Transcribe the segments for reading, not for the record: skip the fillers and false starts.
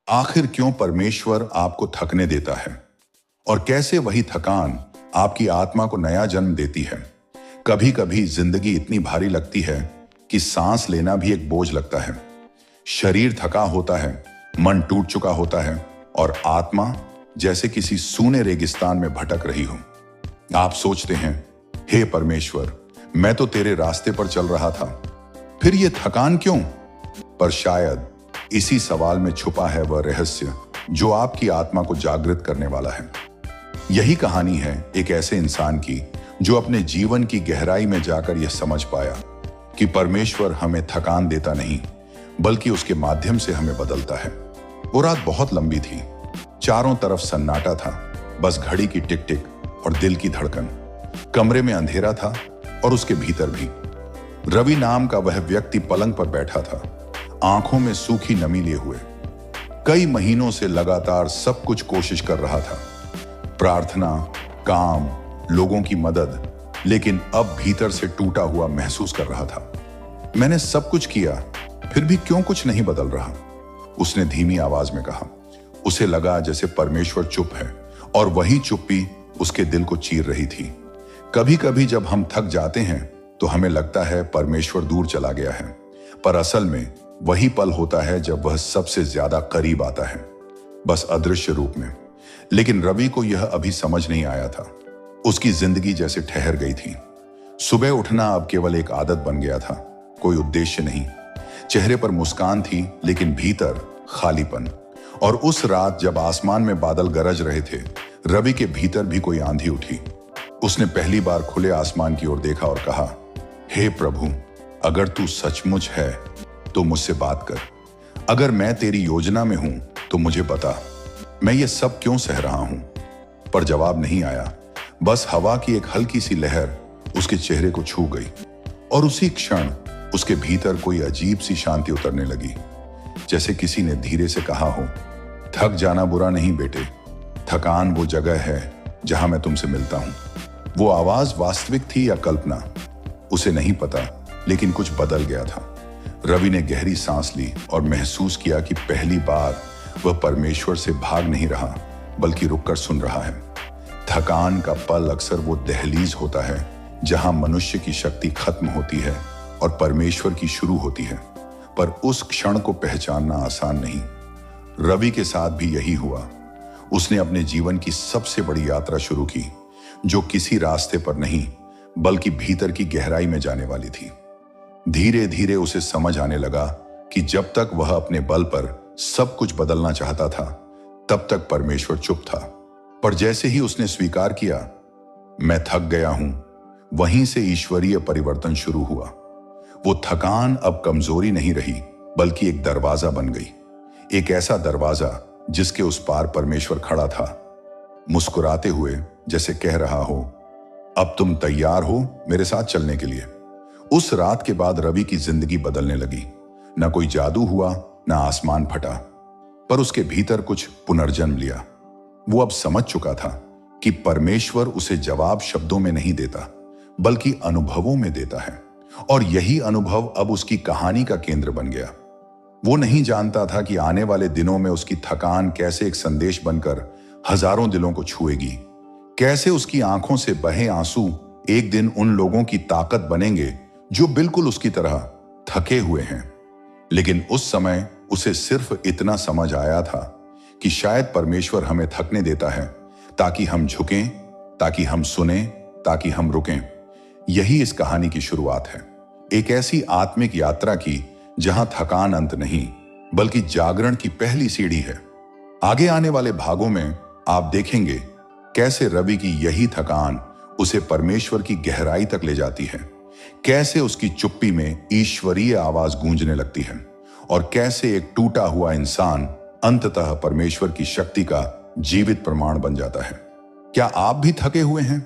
आखिर क्यों परमेश्वर आपको थकने देता है और कैसे वही थकान आपकी आत्मा को नया जन्म देती है। कभी कभी जिंदगी इतनी भारी लगती है कि सांस लेना भी एक बोझ लगता है। शरीर थका होता है, मन टूट चुका होता है और आत्मा जैसे किसी सूने रेगिस्तान में भटक रही हो। आप सोचते हैं, हे परमेश्वर, मैं तो तेरे रास्ते पर चल रहा था, फिर ये थकान क्यों? पर शायद इसी सवाल में छुपा है वह रहस्य जो आपकी आत्मा को जागृत करने वाला है। यही कहानी है एक ऐसे इंसान की जो अपने जीवन की गहराई में जाकर यह समझ पाया कि परमेश्वर हमें थकान देता नहीं, बल्कि उसके माध्यम से हमें बदलता है। वो रात बहुत लंबी थी, चारों तरफ सन्नाटा था, बस घड़ी की टिक टिक और दिल की धड़कन। कमरे में अंधेरा था और उसके भीतर भी। रवि नाम का वह व्यक्ति पलंग पर बैठा था, आंखों में सूखी नमी लिए हुए। कई महीनों से लगातार सब कुछ कोशिश कर रहा था, प्रार्थना, काम, लोगों की मदद, लेकिन अब भीतर से टूटा हुआ महसूस कर रहा था। मैंने सब कुछ किया, फिर भी क्यों कुछ नहीं बदल रहा? उसने धीमी आवाज में कहा। उसे लगा जैसे परमेश्वर चुप है और वही चुप्पी उसके दिल को चीर रही थी। कभी कभी जब हम थक जाते हैं तो हमें लगता है परमेश्वर दूर चला गया है, पर असल में वही पल होता है जब वह सबसे ज्यादा करीब आता है, बस अदृश्य रूप में। लेकिन रवि को यह अभी समझ नहीं आया था। उसकी जिंदगी जैसे ठहर गई थी। सुबह उठना अब केवल एक आदत बन गया था, कोई उद्देश्य नहीं। चेहरे पर मुस्कान थी, लेकिन भीतर खालीपन। और उस रात जब आसमान में बादल गरज रहे थे, रवि के भीतर भी कोई आंधी उठी। उसने पहली बार खुले आसमान की ओर देखा और कहा, हे प्रभु, अगर तू सचमुच है तो मुझसे बात कर। अगर मैं तेरी योजना में हूं तो मुझे बता, मैं ये सब क्यों सह रहा हूं? पर जवाब नहीं आया। बस हवा की एक हल्की सी लहर उसके चेहरे को छू गई और उसी क्षण उसके भीतर कोई अजीब सी शांति उतरने लगी, जैसे किसी ने धीरे से कहा हो, थक जाना बुरा नहीं बेटे, थकान वो जगह है जहां मैं तुमसे मिलता हूं। वो आवाज वास्तविक थी या कल्पना, उसे नहीं पता, लेकिन कुछ बदल गया था। रवि ने गहरी सांस ली और महसूस किया कि पहली बार वह परमेश्वर से भाग नहीं रहा, बल्कि रुककर सुन रहा है। थकान का पल अक्सर वो दहलीज होता है जहां मनुष्य की शक्ति खत्म होती है और परमेश्वर की शुरू होती है, पर उस क्षण को पहचानना आसान नहीं। रवि के साथ भी यही हुआ। उसने अपने जीवन की सबसे बड़ी यात्रा शुरू की, जो किसी रास्ते पर नहीं, बल्कि भीतर की गहराई में जाने वाली थी। धीरे धीरे उसे समझ आने लगा कि जब तक वह अपने बल पर सब कुछ बदलना चाहता था, तब तक परमेश्वर चुप था। पर जैसे ही उसने स्वीकार किया, मैं थक गया हूं, वहीं से ईश्वरीय परिवर्तन शुरू हुआ। वो थकान अब कमजोरी नहीं रही, बल्कि एक दरवाजा बन गई। एक ऐसा दरवाजा जिसके उस पार परमेश्वर खड़ा था, मुस्कुराते हुए, जैसे कह रहा हो, अब तुम तैयार हो मेरे साथ चलने के लिए। उस रात के बाद रवि की जिंदगी बदलने लगी। न कोई जादू हुआ, न आसमान फटा, पर उसके भीतर कुछ पुनर्जन्म लिया। वो अब समझ चुका था कि परमेश्वर उसे जवाब शब्दों में नहीं देता, बल्कि अनुभवों में देता है। और यही अनुभव अब उसकी कहानी का केंद्र बन गया। वो नहीं जानता था कि आने वाले दिनों में उसकी थकान कैसे एक संदेश बनकर हजारों दिलों को छुएगी, कैसे उसकी आंखों से बहे आंसू एक दिन उन लोगों की ताकत बनेंगे जो बिल्कुल उसकी तरह थके हुए हैं। लेकिन उस समय उसे सिर्फ इतना समझ आया था कि शायद परमेश्वर हमें थकने देता है ताकि हम झुकें, ताकि हम सुने, ताकि हम रुकें। यही इस कहानी की शुरुआत है, एक ऐसी आत्मिक यात्रा की जहां थकान अंत नहीं, बल्कि जागरण की पहली सीढ़ी है। आगे आने वाले भागों में आप देखेंगे कैसे रवि की यही थकान उसे परमेश्वर की गहराई तक ले जाती है, कैसे उसकी चुप्पी में ईश्वरीय आवाज गूंजने लगती है, और कैसे एक टूटा हुआ इंसान अंततः परमेश्वर की शक्ति का जीवित प्रमाण बन जाता है। क्या आप भी थके हुए हैं?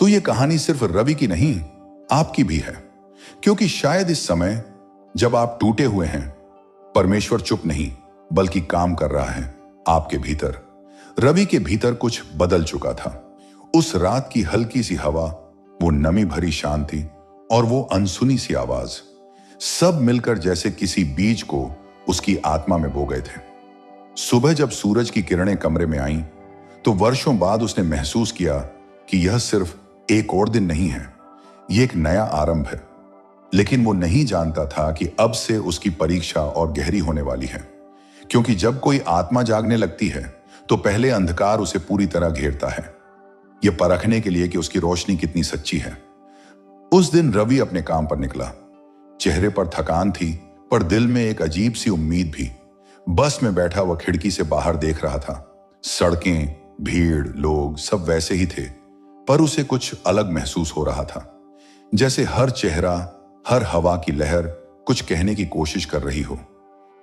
तो ये कहानी सिर्फ रवि की नहीं, आपकी भी है। क्योंकि शायद इस समय जब आप टूटे हुए हैं, परमेश्वर चुप नहीं, बल्कि काम कर रहा है आपके भीतर। रवि के भीतर कुछ बदल चुका था। उस रात की हल्की सी हवा, वो नमी भरी शांति और वो अनसुनी सी आवाज, सब मिलकर जैसे किसी बीज को उसकी आत्मा में बो गए थे। सुबह जब सूरज की किरणें कमरे में आईं, तो वर्षों बाद उसने महसूस किया कि यह सिर्फ एक और दिन नहीं है, यह एक नया आरंभ है। लेकिन वो नहीं जानता था कि अब से उसकी परीक्षा और गहरी होने वाली है, क्योंकि जब कोई आत्मा जागने लगती है तो पहले अंधकार उसे पूरी तरह घेरता है, यह परखने के लिए कि उसकी रोशनी कितनी सच्ची है। उस दिन रवि अपने काम पर निकला। चेहरे पर थकान थी, पर दिल में एक अजीब सी उम्मीद भी। बस में बैठा वह खिड़की से बाहर देख रहा था। सड़कें, भीड़, लोग सब वैसे ही थे, पर उसे कुछ अलग महसूस हो रहा था, जैसे हर चेहरा, हर हवा की लहर कुछ कहने की कोशिश कर रही हो।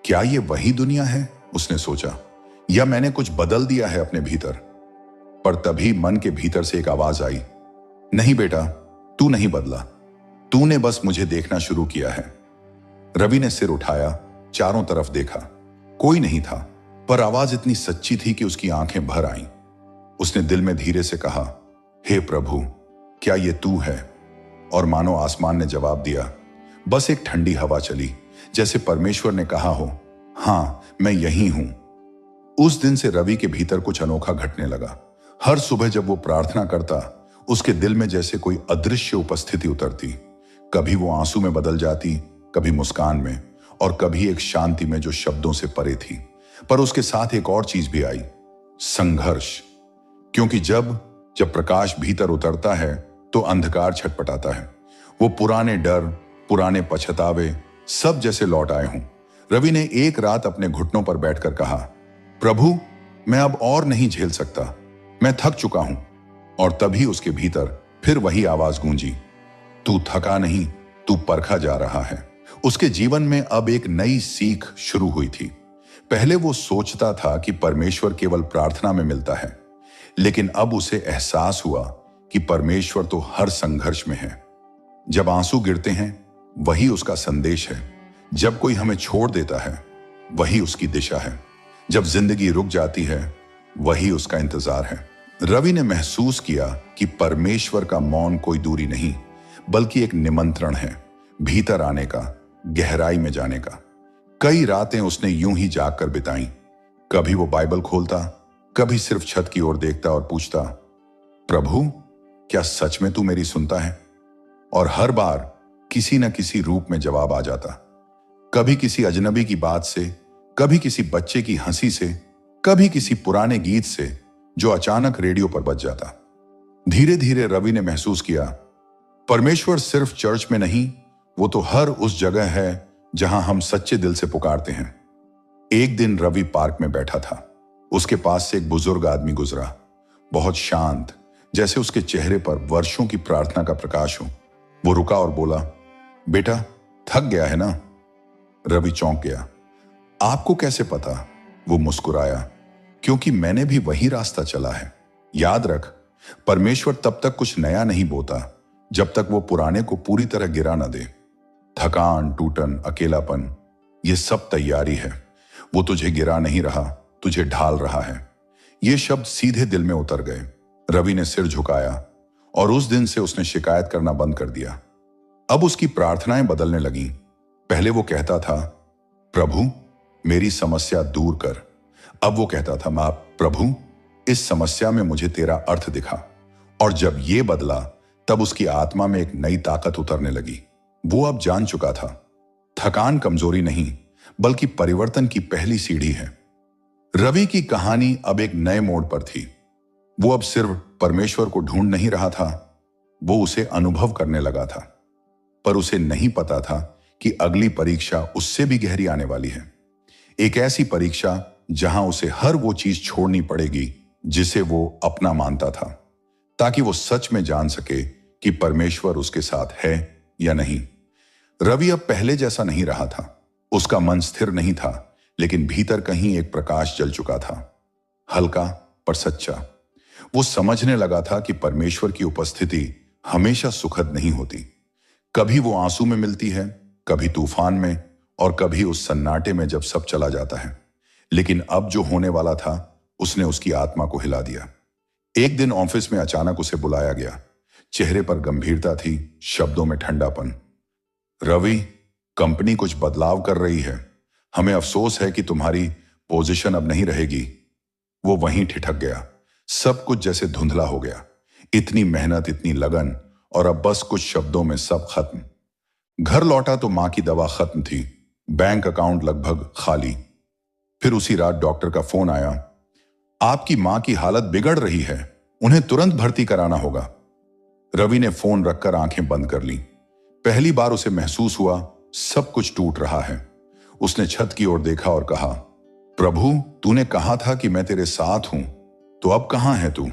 क्या ये वही दुनिया है, उसने सोचा, या मैंने कुछ बदल दिया है अपने भीतर? पर तभी मन के भीतर से एक आवाज आई, नहीं बेटा, तू नहीं बदला, तूने बस मुझे देखना शुरू किया है। रवि ने सिर उठाया, चारों तरफ देखा, कोई नहीं था, पर आवाज इतनी सच्ची थी कि उसकी आंखें भर आईं। उसने दिल में धीरे से कहा, हे प्रभु, क्या ये तू है? और मानो आसमान ने जवाब दिया। बस एक ठंडी हवा चली, जैसे परमेश्वर ने कहा हो, हां, मैं यही हूं। उस दिन से रवि के भीतर कुछ अनोखा घटने लगा। हर सुबह जब वो प्रार्थना करता, उसके दिल में जैसे कोई अदृश्य उपस्थिति उतरती। कभी वो आंसू में बदल जाती, कभी मुस्कान में, और कभी एक शांति में जो शब्दों से परे थी। पर उसके साथ एक और चीज भी आई, संघर्ष। क्योंकि जब प्रकाश भीतर उतरता है तो अंधकार छटपटाता है। वो पुराने डर, पुराने पछतावे सब जैसे लौट आए हों। रवि ने एक रात अपने घुटनों पर बैठकर कहा, प्रभु, मैं अब और नहीं झेल सकता, मैं थक चुका हूं। और तभी उसके भीतर फिर वही आवाज गूंजी, तू थका नहीं, तू परखा जा रहा है। उसके जीवन में अब एक नई सीख शुरू हुई थी। पहले वो सोचता था कि परमेश्वर केवल प्रार्थना में मिलता है, लेकिन अब उसे एहसास हुआ कि परमेश्वर तो हर संघर्ष में है। जब आंसू गिरते हैं, वही उसका संदेश है। जब कोई हमें छोड़ देता है, वही उसकी दिशा है। जब जिंदगी रुक जाती है, वही उसका इंतजार है। रवि ने महसूस किया कि परमेश्वर का मौन कोई दूरी नहीं, बल्कि एक निमंत्रण है, भीतर आने का, गहराई में जाने का। कई रातें उसने यूं ही जागकर बिताई। कभी वो बाइबल खोलता, कभी सिर्फ छत की ओर देखता और पूछता, प्रभु, क्या सच में तू मेरी सुनता है? और हर बार किसी न किसी रूप में जवाब आ जाता। कभी किसी अजनबी की बात से, कभी किसी बच्चे की हंसी से, कभी किसी पुराने गीत से जो अचानक रेडियो पर बज जाता। धीरे धीरे रवि ने महसूस किया, परमेश्वर सिर्फ चर्च में नहीं, वो तो हर उस जगह है जहां हम सच्चे दिल से पुकारते हैं। एक दिन रवि पार्क में बैठा था। उसके पास से एक बुजुर्ग आदमी गुजरा, बहुत शांत, जैसे उसके चेहरे पर वर्षों की प्रार्थना का प्रकाश हो। वो रुका और बोला, बेटा, थक गया है ना? रवि चौंक गया। आपको कैसे पता? वो मुस्कुराया, क्योंकि मैंने भी वही रास्ता चला है। याद रख, परमेश्वर तब तक कुछ नया नहीं बोता जब तक वो पुराने को पूरी तरह गिरा न दे। थकान, टूटन, अकेलापन, ये सब तैयारी है। वो तुझे गिरा नहीं रहा, तुझे ढाल रहा है। ये शब्द सीधे दिल में उतर गए। रवि ने सिर झुकाया और उस दिन से उसने शिकायत करना बंद कर दिया। अब उसकी प्रार्थनाएं बदलने लगीं। पहले वो कहता था, प्रभु, मेरी समस्या दूर कर। अब वो कहता था, मां, प्रभु, इस समस्या में मुझे तेरा अर्थ दिखा। और जब ये बदला, तब उसकी आत्मा में एक नई ताकत उतरने लगी। वो अब जान चुका था, थकान कमजोरी नहीं, बल्कि परिवर्तन की पहली सीढ़ी है। रवि की कहानी अब एक नए मोड़ पर थी। वो अब सिर्फ परमेश्वर को ढूंढ नहीं रहा था, वो उसे अनुभव करने लगा था। पर उसे नहीं पता था कि अगली परीक्षा उससे भी गहरी आने वाली है। एक ऐसी परीक्षा जहां उसे हर वो चीज छोड़नी पड़ेगी जिसे वो अपना मानता था, ताकि वो सच में जान सके कि परमेश्वर उसके साथ है या नहीं। रवि अब पहले जैसा नहीं रहा था। उसका मन स्थिर नहीं था, लेकिन भीतर कहीं एक प्रकाश जल चुका था, हल्का पर सच्चा। वो समझने लगा था कि परमेश्वर की उपस्थिति हमेशा सुखद नहीं होती। कभी वो आंसू में मिलती है, कभी तूफान में, और कभी उस सन्नाटे में जब सब चला जाता है। लेकिन अब जो होने वाला था, उसने उसकी आत्मा को हिला दिया। एक दिन ऑफिस में अचानक उसे बुलाया गया। चेहरे पर गंभीरता थी, शब्दों में ठंडापन। रवि, कंपनी कुछ बदलाव कर रही है। हमें अफसोस है कि तुम्हारी पोजीशन अब नहीं रहेगी। वो वहीं ठिठक गया। सब कुछ जैसे धुंधला हो गया। इतनी मेहनत, इतनी लगन, और अब बस कुछ शब्दों में सब खत्म। घर लौटा तो मां की दवा खत्म थी, बैंक अकाउंट लगभग खाली। फिर उसी रात डॉक्टर का फोन आया, आपकी मां की हालत बिगड़ रही है, उन्हें तुरंत भर्ती कराना होगा। रवि ने फोन रखकर आंखें बंद कर ली। पहली बार उसे महसूस हुआ सब कुछ टूट रहा है। उसने छत की ओर देखा और कहा, प्रभु, तूने कहा था कि मैं तेरे साथ हूं, तो अब कहां है तू?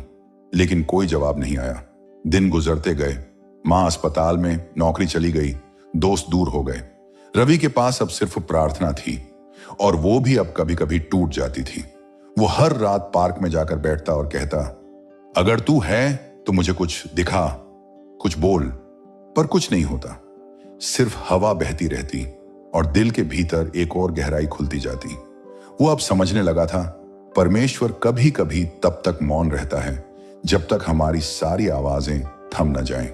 लेकिन कोई जवाब नहीं आया। दिन गुजरते गए। मां अस्पताल में, नौकरी चली गई, दोस्त दूर हो गए। रवि के पास अब सिर्फ प्रार्थना थी, और वो भी अब कभी कभी टूट जाती थी। वो हर रात पार्क में जाकर बैठता और कहता, अगर तू है तो मुझे कुछ दिखा, कुछ बोल। पर कुछ नहीं होता, सिर्फ हवा बहती रहती और दिल के भीतर एक और गहराई खुलती जाती। वो अब समझने लगा था, परमेश्वर कभी कभी तब तक मौन रहता है जब तक हमारी सारी आवाजें थम न जाएं,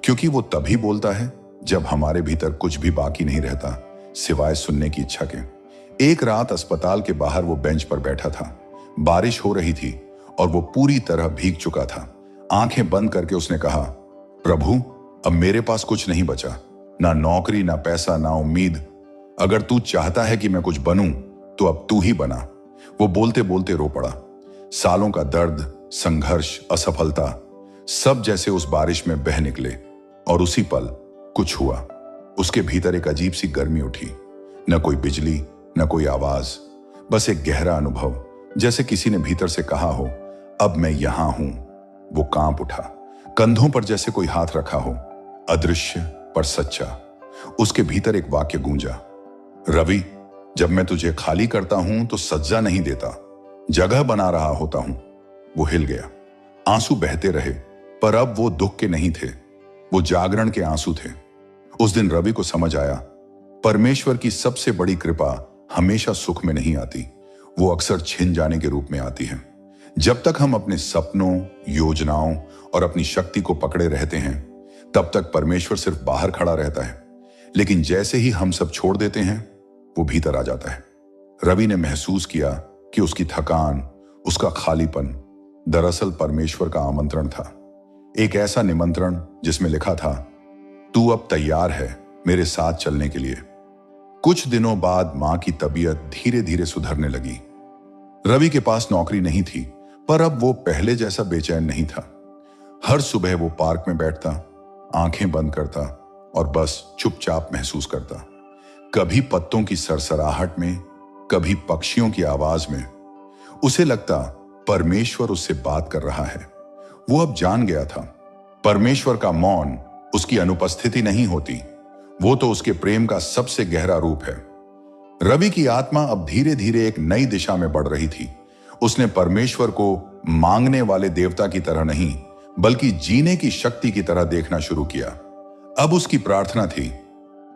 क्योंकि वो तभी बोलता है जब हमारे भीतर कुछ भी बाकी नहीं रहता सिवाय सुनने की इच्छा के। एक रात अस्पताल के बाहर वो बेंच पर बैठा था। बारिश हो रही थी और वो पूरी तरह भीग चुका था। आंखें बंद करके उसने कहा, प्रभु, अब मेरे पास कुछ नहीं बचा, ना नौकरी, ना पैसा, ना उम्मीद। अगर तू चाहता है कि मैं कुछ बनूं तो अब तू ही बना। वो बोलते बोलते रो पड़ा। सालों का दर्द, संघर्ष, असफलता, सब जैसे उस बारिश में बह निकले। और उसी पल कुछ हुआ। उसके भीतर एक अजीब सी गर्मी उठी। न कोई बिजली, न कोई आवाज, बस एक गहरा अनुभव, जैसे किसी ने भीतर से कहा हो, अब मैं यहां हूं। वो कांप उठा। कंधों पर जैसे कोई हाथ रखा हो, अदृश्य पर सच्चा। उसके भीतर एक वाक्य गूंजा, रवि, जब मैं तुझे खाली करता हूं तो सज्जा नहीं देता, जगह बना रहा होता हूं। वो हिल गया। आंसू बहते रहे, पर अब वो दुख के नहीं थे, वो जागरण के आंसू थे। उस दिन रवि को समझ आया, परमेश्वर की सबसे बड़ी कृपा हमेशा सुख में नहीं आती, वो अक्सर छिन जाने के रूप में आती है। जब तक हम अपने सपनों, योजनाओं और अपनी शक्ति को पकड़े रहते हैं, तब तक परमेश्वर सिर्फ बाहर खड़ा रहता है। लेकिन जैसे ही हम सब छोड़ देते हैं, वो भीतर आ जाता है। रवि ने महसूस किया कि उसकी थकान, उसका खालीपन दरअसल परमेश्वर का आमंत्रण था। एक ऐसा निमंत्रण जिसमें लिखा था, तू अब तैयार है मेरे साथ चलने के लिए। कुछ दिनों बाद मां की तबीयत धीरे धीरे सुधरने लगी। रवि के पास नौकरी नहीं थी, पर अब वो पहले जैसा बेचैन नहीं था। हर सुबह वो पार्क में बैठता, आंखें बंद करता और बस चुपचाप महसूस करता। कभी पत्तों की सरसराहट में, कभी पक्षियों की आवाज में। उसे लगता परमेश्वर उससे बात कर रहा है। वो अब जान गया था, परमेश्वर का मौन उसकी अनुपस्थिति नहीं होती, वो तो उसके प्रेम का सबसे गहरा रूप है। रवि की आत्मा अब धीरे धीरे एक नई दिशा में बढ़ रही थी। उसने परमेश्वर को मांगने वाले देवता की तरह नहीं, बल्कि जीने की शक्ति की तरह देखना शुरू किया। अब उसकी प्रार्थना थी,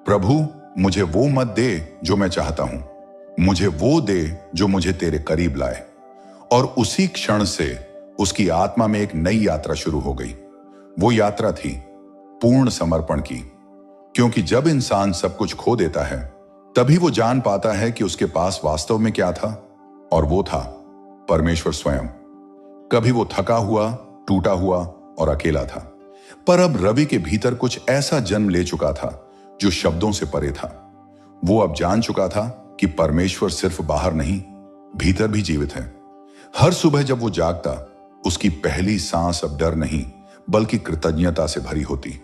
प्रभु, मुझे वो मत दे जो मैं चाहता हूं, मुझे वो दे जो मुझे तेरे करीब लाए। और उसी क्षण से उसकी आत्मा में एक नई यात्रा शुरू हो गई। वो यात्रा थी पूर्ण समर्पण की, क्योंकि जब इंसान सब कुछ खो देता है, तभी वो जान पाता है कि उसके पास वास्तव में क्या था, और वो था परमेश्वर स्वयं। कभी वो थका हुआ, टूटा हुआ और अकेला था, पर अब रवि के भीतर कुछ ऐसा जन्म ले चुका था जो शब्दों से परे था। वो अब जान चुका था कि परमेश्वर सिर्फ बाहर नहीं, भीतर भी जीवित है। हर सुबह जब वो जागता, उसकी पहली सांस अब डर नहीं, बल्कि कृतज्ञता से भरी होती।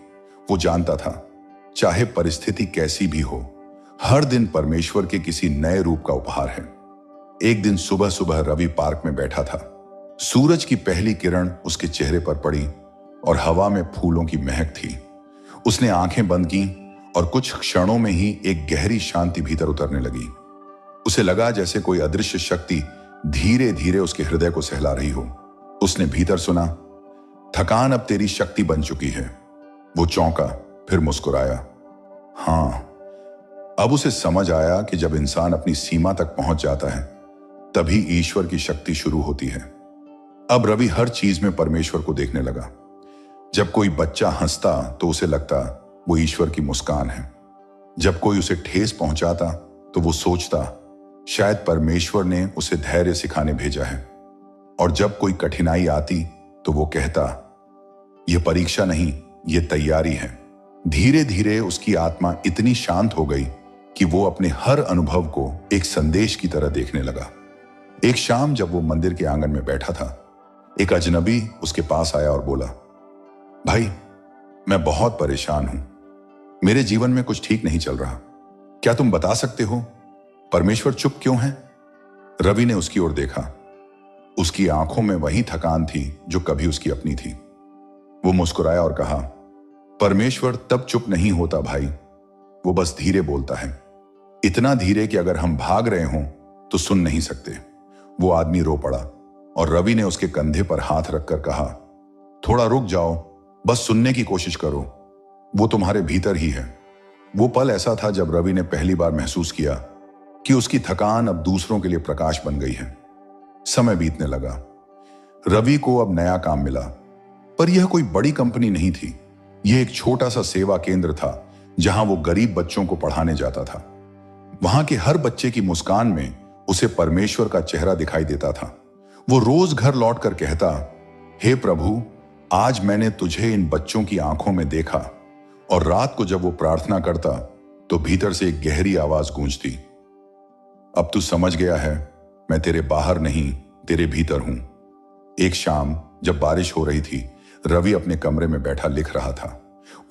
वो जानता था, चाहे परिस्थिति कैसी भी हो, हर दिन परमेश्वर के किसी नए रूप का उपहार है। एक दिन सुबह सुबह रवि पार्क में बैठा था। सूरज की पहली किरण उसके चेहरे पर पड़ी और हवा में फूलों की महक थी। उसने आंखें बंद की और कुछ क्षणों में ही एक गहरी शांति भीतर उतरने लगी। उसे लगा जैसे कोई अदृश्य शक्ति धीरे धीरे उसके हृदय को सहला रही हो। उसने भीतर सुना, थकान अब तेरी शक्ति बन चुकी है। वो चौंका, फिर मुस्कुराया। हां, अब उसे समझ आया कि जब इंसान अपनी सीमा तक पहुंच जाता है, तभी ईश्वर की शक्ति शुरू होती है। अब रवि हर चीज में परमेश्वर को देखने लगा। जब कोई बच्चा हंसता तो उसे लगता वो ईश्वर की मुस्कान है। जब कोई उसे ठेस पहुंचाता तो वो सोचता, शायद परमेश्वर ने उसे धैर्य सिखाने भेजा है, और जब कोई कठिनाई आती तो वो कहता, यह परीक्षा नहीं, यह तैयारी है। धीरे धीरे उसकी आत्मा इतनी शांत हो गई कि वो अपने हर अनुभव को एक संदेश की तरह देखने लगा। एक शाम जब वो मंदिर के आंगन में बैठा था, एक अजनबी उसके पास आया और बोला, भाई, मैं बहुत परेशान हूं। मेरे जीवन में कुछ ठीक नहीं चल रहा। क्या तुम बता सकते हो परमेश्वर चुप क्यों है? रवि ने उसकी ओर देखा। उसकी आंखों में वही थकान थी जो कभी उसकी अपनी थी। वो मुस्कुराया और कहा, परमेश्वर तब चुप नहीं होता भाई, वो बस धीरे बोलता है। इतना धीरे कि अगर हम भाग रहे हों तो सुन नहीं सकते। वो आदमी रो पड़ा और रवि ने उसके कंधे पर हाथ रखकर कहा, थोड़ा रुक जाओ, बस सुनने की कोशिश करो, वो तुम्हारे भीतर ही है। वो पल ऐसा था जब रवि ने पहली बार महसूस किया कि उसकी थकान अब दूसरों के लिए प्रकाश बन गई है। समय बीतने लगा। रवि को अब नया काम मिला, पर यह कोई बड़ी कंपनी नहीं थी। यह एक छोटा सा सेवा केंद्र था जहां वो गरीब बच्चों को पढ़ाने जाता था। वहां के हर बच्चे की मुस्कान में उसे परमेश्वर का चेहरा दिखाई देता था। वो रोज घर लौटकर कहता, हे प्रभु, आज मैंने तुझे इन बच्चों की आंखों में देखा। और रात को जब वो प्रार्थना करता तो भीतर से एक गहरी आवाज गूंजती, अब तू समझ गया है, मैं तेरे बाहर नहीं, तेरे भीतर हूं। एक शाम जब बारिश हो रही थी, रवि अपने कमरे में बैठा लिख रहा था।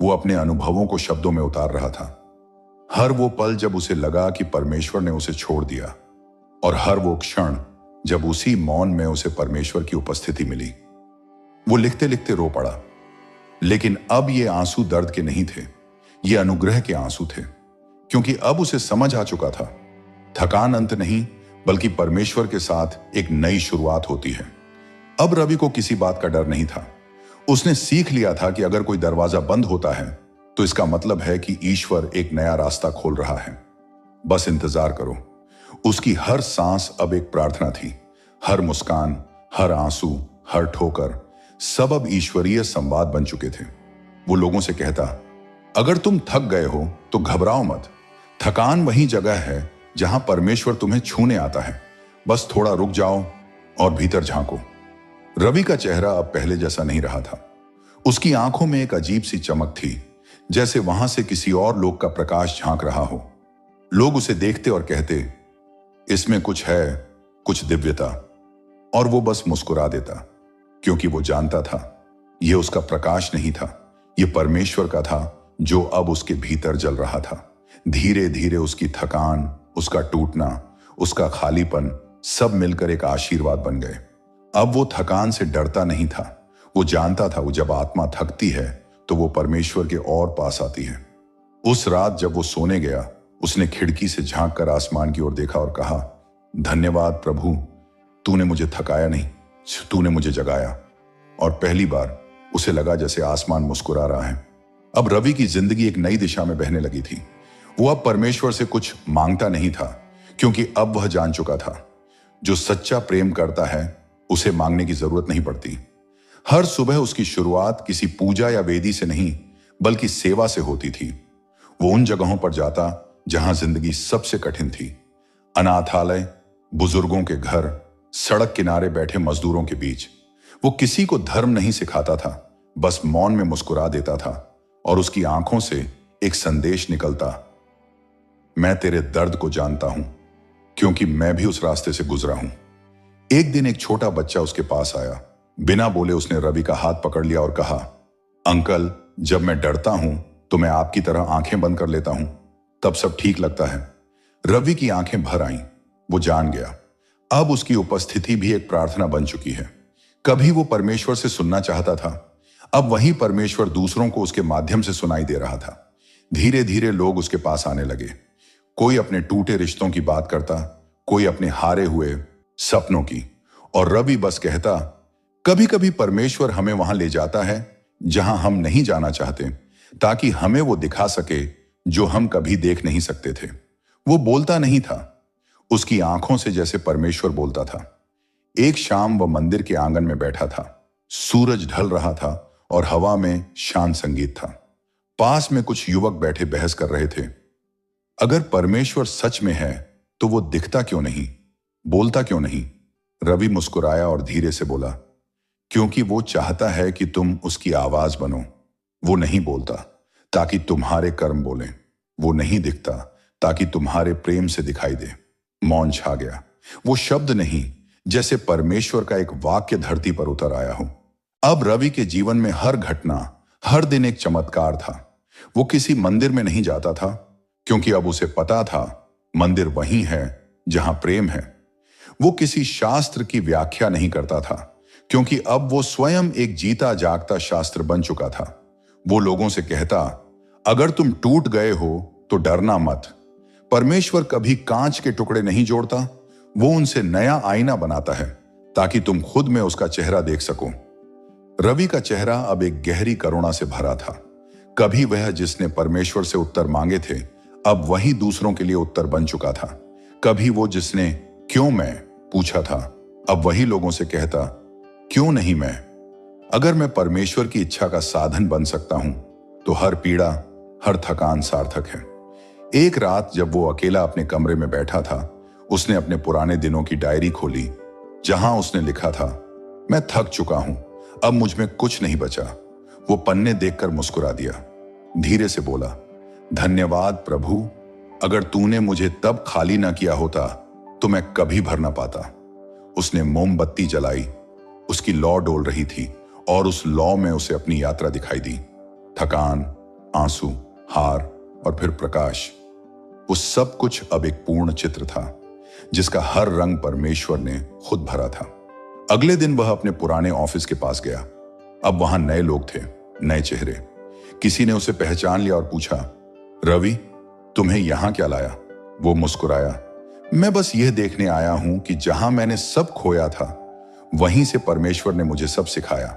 वो अपने अनुभवों को शब्दों में उतार रहा था। हर वो पल जब उसे लगा कि परमेश्वर ने उसे छोड़ दिया, और हर वो क्षण जब उसी मौन में उसे परमेश्वर की उपस्थिति मिली। वो लिखते लिखते रो पड़ा। लेकिन अब ये आंसू दर्द के नहीं थे, ये अनुग्रह के आंसू थे, क्योंकि अब उसे समझ आ चुका था, थकान अंत नहीं, बल्कि परमेश्वर के साथ एक नई शुरुआत होती है। अब रवि को किसी बात का डर नहीं था। उसने सीख लिया था कि अगर कोई दरवाजा बंद होता है तो इसका मतलब है कि ईश्वर एक नया रास्ता खोल रहा है। बस इंतजार करो। उसकी हर सांस अब एक प्रार्थना थी। हर मुस्कान, हर आंसू, हर ठोकर, सब अब ईश्वरीय संवाद बन चुके थे। वो लोगों से कहता, अगर तुम थक गए हो तो घबराओ मत। थकान वही जगह है जहां परमेश्वर तुम्हें छूने आता है। बस थोड़ा रुक जाओ और भीतर झांको। रवि का चेहरा अब पहले जैसा नहीं रहा था। उसकी आंखों में एक अजीब सी चमक थी, जैसे वहां से किसी और लोक का प्रकाश झांक रहा हो। लोग उसे देखते और कहते, इसमें कुछ है, कुछ दिव्यता। और वो बस मुस्कुरा देता, क्योंकि वो जानता था यह उसका प्रकाश नहीं था, यह परमेश्वर का था जो अब उसके भीतर जल रहा था। धीरे धीरे उसकी थकान, उसका टूटना, उसका खालीपन सब मिलकर एक आशीर्वाद बन गए। अब वो थकान से डरता नहीं था। वो जानता था वो जब आत्मा थकती है तो वो परमेश्वर के और पास आती है। उस रात जब वो सोने गया, उसने खिड़की से झांक कर आसमान की ओर देखा और कहा, धन्यवाद प्रभु, तूने मुझे थकाया नहीं, तूने मुझे जगाया। और पहली बार उसे लगा जैसे आसमान मुस्कुरा रहा है। अब रवि की जिंदगी एक नई दिशा में बहने लगी थी। वो अब परमेश्वर से कुछ मांगता नहीं था, क्योंकि अब वह जान चुका था जो सच्चा प्रेम करता है उसे मांगने की जरूरत नहीं पड़ती। हर सुबह उसकी शुरुआत किसी पूजा या वेदी से नहीं, बल्कि सेवा से होती थी। वो उन जगहों पर जाता जहां जिंदगी सबसे कठिन थी। अनाथालय, बुजुर्गों के घर, सड़क किनारे बैठे मजदूरों के बीच। वो किसी को धर्म नहीं सिखाता था, बस मौन में मुस्कुरा देता था, और उसकी आंखों से एक संदेश निकलता, मैं तेरे दर्द को जानता हूं, क्योंकि मैं भी उस रास्ते से गुजरा हूं। एक दिन एक छोटा बच्चा उसके पास आया। बिना बोले उसने रवि का हाथ पकड़ लिया और कहा, अंकल, जब मैं डरता हूं तो मैं आपकी तरह आंखें बंद कर लेता हूं, तब सब ठीक लगता है। रवि की आंखें भर आईं। वो जान गया अब उसकी उपस्थिति भी एक प्रार्थना बन चुकी है। कभी वो परमेश्वर से सुनना चाहता था, अब वही परमेश्वर दूसरों को उसके माध्यम से सुनाई दे रहा था। धीरे धीरे लोग उसके पास आने लगे। कोई अपने टूटे रिश्तों की बात करता, कोई अपने हारे हुए सपनों की, और रवि बस कहता, कभी कभी परमेश्वर हमें वहां ले जाता है जहां हम नहीं जाना चाहते, ताकि हमें वो दिखा सके जो हम कभी देख नहीं सकते थे। वो बोलता नहीं था, उसकी आंखों से जैसे परमेश्वर बोलता था। एक शाम वह मंदिर के आंगन में बैठा था। सूरज ढल रहा था और हवा में शांत संगीत था। पास में कुछ युवक बैठे बहस कर रहे थे। अगर परमेश्वर सच में है तो वो दिखता क्यों नहीं, बोलता क्यों नहीं? रवि मुस्कुराया और धीरे से बोला, क्योंकि वो चाहता है कि तुम उसकी आवाज बनो। वो नहीं बोलता ताकि तुम्हारे कर्म बोलें, वो नहीं दिखता ताकि तुम्हारे प्रेम से दिखाई दे। मौन छा गया। वो शब्द नहीं, जैसे परमेश्वर का एक वाक्य धरती पर उतर आया हो। अब रवि के जीवन में हर घटना, हर दिन एक चमत्कार था। वो किसी मंदिर में नहीं जाता था, क्योंकि अब उसे पता था मंदिर वही है जहां प्रेम है। वो किसी शास्त्र की व्याख्या नहीं करता था, क्योंकि अब वो स्वयं एक जीता जागता शास्त्र बन चुका था। वो लोगों से कहता, अगर तुम टूट गए हो तो डरना मत। परमेश्वर कभी कांच के टुकड़े नहीं जोड़ता, वो उनसे नया आईना बनाता है ताकि तुम खुद में उसका चेहरा देख सको। रवि का चेहरा अब एक गहरी करुणा से भरा था। कभी वह जिसने परमेश्वर से उत्तर मांगे थे, अब वही दूसरों के लिए उत्तर बन चुका था। कभी वो जिसने क्यों मैं पूछा था, अब वही लोगों से कहता, क्यों नहीं मैं? अगर मैं परमेश्वर की इच्छा का साधन बन सकता हूं, तो हर पीड़ा, हर थकान सार्थक है। एक रात जब वो अकेला अपने कमरे में बैठा था, उसने अपने पुराने दिनों की डायरी खोली, जहां उसने लिखा था, मैं थक चुका हूं, अब मुझ में कुछ नहीं बचा। वो पन्ने देखकर मुस्कुरा दिया, धीरे से बोला, धन्यवाद प्रभु, अगर तूने मुझे तब खाली ना किया होता तो मैं कभी भर ना पाता। उसने मोमबत्ती जलाई। उसकी लौ डोल रही थी और उस लौ में उसे अपनी यात्रा दिखाई दी। थकान, आंसू, हार और फिर प्रकाश। वो सब कुछ अब एक पूर्ण चित्र था, जिसका हर रंग परमेश्वर ने खुद भरा था। अगले दिन वह अपने पुराने ऑफिस के पास गया। अब वहां नए लोग थे, नए चेहरे। किसी ने उसे पहचान लिया और पूछा, रवि, तुम्हें यहां क्या लाया? वो मुस्कुराया, मैं बस यह देखने आया हूं कि जहां मैंने सब खोया था, वहीं से परमेश्वर ने मुझे सब सिखाया।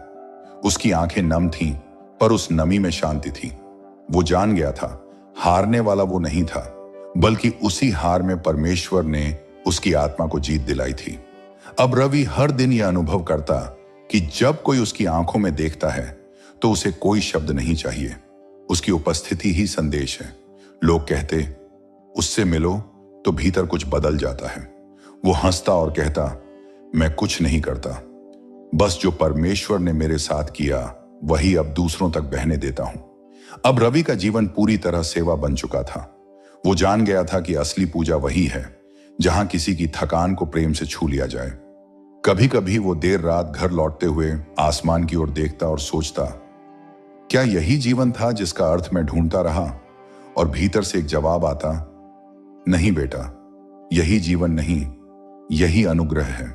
उसकी आंखें नम थीं, पर उस नमी में शांति थी। वो जान गया था, हारने वाला वो नहीं था, बल्कि उसी हार में परमेश्वर ने उसकी आत्मा को जीत दिलाई थी। अब रवि हर दिन यह अनुभव करता कि जब कोई उसकी आंखों में देखता है, तो उसे कोई शब्द नहीं चाहिए, उसकी उपस्थिति ही संदेश है। लोग कहते, उससे मिलो तो भीतर कुछ बदल जाता है। वो हंसता और कहता, मैं कुछ नहीं करता, बस जो परमेश्वर ने मेरे साथ किया वही अब दूसरों तक बहने देता हूं। अब रवि का जीवन पूरी तरह सेवा बन चुका था। वो जान गया था कि असली पूजा वही है जहां किसी की थकान को प्रेम से छू लिया जाए। कभी कभी वो देर रात घर लौटते हुए आसमान की ओर देखता और सोचता, क्या यही जीवन था जिसका अर्थ मैं ढूंढता रहा? और भीतर से एक जवाब आता, नहीं बेटा, यही जीवन नहीं, यही अनुग्रह है।